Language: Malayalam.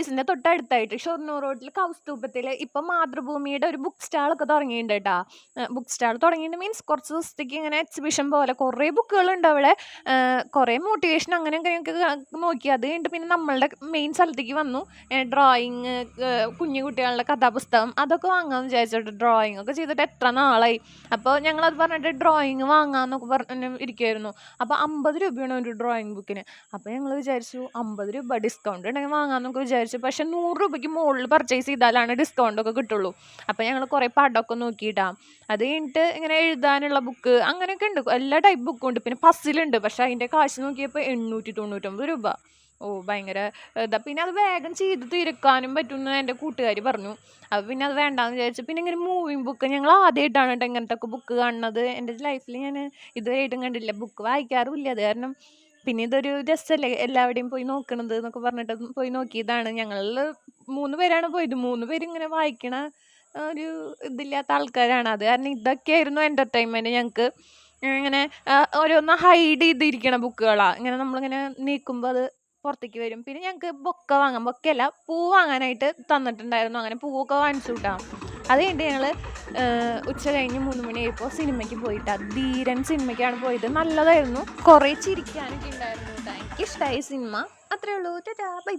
ഓഫീസിൻ്റെ തൊട്ടടുത്തായിട്ട് ഷൊർണൂർ റോഡിൽ കൗസ്തൂഭത്തിൽ ഇപ്പം മാതൃഭൂമിയുടെ ഒരു ബുക്ക് സ്റ്റാളൊക്കെ തുടങ്ങിയിട്ടുണ്ട് കേട്ടോ. ബുക്ക് സ്റ്റാൾ തുടങ്ങിയിട്ട് മീൻസ് കുറച്ച് ദിവസത്തേക്ക് ഇങ്ങനെ എക്സിബിഷൻ പോലെ കുറേ ബുക്കുകളുണ്ട് അവിടെ. കുറേ മോട്ടിവേഷൻ അങ്ങനെ അങ്ങനെയൊക്കെ നോക്കി. അത് കഴിഞ്ഞിട്ട് പിന്നെ നമ്മളുടെ മെയിൻ സ്ഥലത്തേക്ക് വന്നു. ഡ്രോയിങ്, കുഞ്ഞു കുട്ടികളുടെ കഥാപുസ്തകം അതൊക്കെ വാങ്ങാമെന്ന് വിചാരിച്ചിട്ട് ഡ്രോയിങ് ഒക്കെ ചെയ്തിട്ട് എത്ര നാളായി. അപ്പോൾ ഞങ്ങളത് പറഞ്ഞിട്ട് ഡ്രോയിങ് വാങ്ങാമെന്നൊക്കെ പറഞ്ഞ് ഇരിക്കുമായിരുന്നു. അപ്പോൾ 50 രൂപയാണ് ഒരു ഡ്രോയിങ് ബുക്കിന്. അപ്പോൾ ഞങ്ങൾ വിചാരിച്ചു 50 രൂപ ഡിസ്കൗണ്ട് ഉണ്ടെങ്കിൽ വാങ്ങാമെന്നൊക്കെ വിചാരിച്ചു. പക്ഷേ 100 രൂപയ്ക്ക് മുകളിൽ പർച്ചേസ് ചെയ്താലാണ് ഡിസ്കൗണ്ടൊക്കെ കിട്ടുള്ളൂ. അപ്പോൾ ഞങ്ങൾ കുറേ പടമൊക്കെ നോക്കിയിട്ടാണ്. അത് കഴിഞ്ഞിട്ട് ഇങ്ങനെ എഴുതാനുള്ള ബുക്ക് അങ്ങനെയൊക്കെ ഉണ്ട്, എല്ലാ ടൈപ്പ് ബുക്കും ഉണ്ട്. പിന്നെ പസിലുണ്ട്, പക്ഷേ അതിൻ്റെ കാശ് നോക്കിയപ്പോൾ 899 രൂപ. ഓ ഭയങ്കര ഇതാ. പിന്നെ അത് വേഗം ചെയ്ത് തീർക്കാനും പറ്റുമെന്ന് എൻ്റെ കൂട്ടുകാർ പറഞ്ഞു. അപ്പോൾ പിന്നെ അത് വേണ്ടാന്ന് വിചാരിച്ചു. പിന്നെ ഇങ്ങനെ മൂവിങ് ബുക്ക് ഞങ്ങൾ ആദ്യമായിട്ടാണ് കേട്ടോ ഇങ്ങനത്തെ ഒക്കെ ബുക്ക് കാണുന്നത്. എൻ്റെ ലൈഫിൽ ഞാൻ ഇതുവരെയായിട്ടും കണ്ടില്ല. ബുക്ക് വായിക്കാറുമില്ല, അത് കാരണം. പിന്നെ ഇതൊരു രസമല്ലേ എല്ലാവിടെയും പോയി നോക്കണത് എന്നൊക്കെ പറഞ്ഞിട്ട് പോയി നോക്കിയതാണ്. ഞങ്ങൾ 3 പേരാണ് പോയത്. 3 പേരും ഇങ്ങനെ വായിക്കണ ഒരു ഇതില്ലാത്ത ആൾക്കാരാണ്. അത് കാരണം ഇതൊക്കെയായിരുന്നു എൻ്റർടൈൻമെൻറ്റ് ഞങ്ങൾക്ക്. ഇങ്ങനെ ഓരോന്ന് ഹൈഡ് ചെയ്തിരിക്കണ ബുക്കുകളാണ്. ഇങ്ങനെ നമ്മളിങ്ങനെ നീക്കുമ്പോൾ അത് പുറത്തേക്ക് വരും. പിന്നെ ഞങ്ങൾക്ക് ബൊക്ക വാങ്ങാം, ബൊക്കയല്ല പൂ വാങ്ങാനായിട്ട് തന്നിട്ടുണ്ടായിരുന്നു. അങ്ങനെ പൂവൊക്കെ വാങ്ങിച്ചു കിട്ടാം. അത് കഴിഞ്ഞിട്ട് ഞങ്ങൾ ഉച്ച കഴിഞ്ഞ് 3 മണിയായപ്പോൾ സിനിമയ്ക്ക് പോയിട്ടാണ്. ധീരൻ സിനിമയ്ക്കാണ് പോയത്. നല്ലതായിരുന്നു, കുറേ ചിരിക്കാനൊക്കെ ഉണ്ടായിരുന്നു. എനിക്കിഷ്ടമായി സിനിമ. അത്രേ ഉള്ളൂ. Tata bye.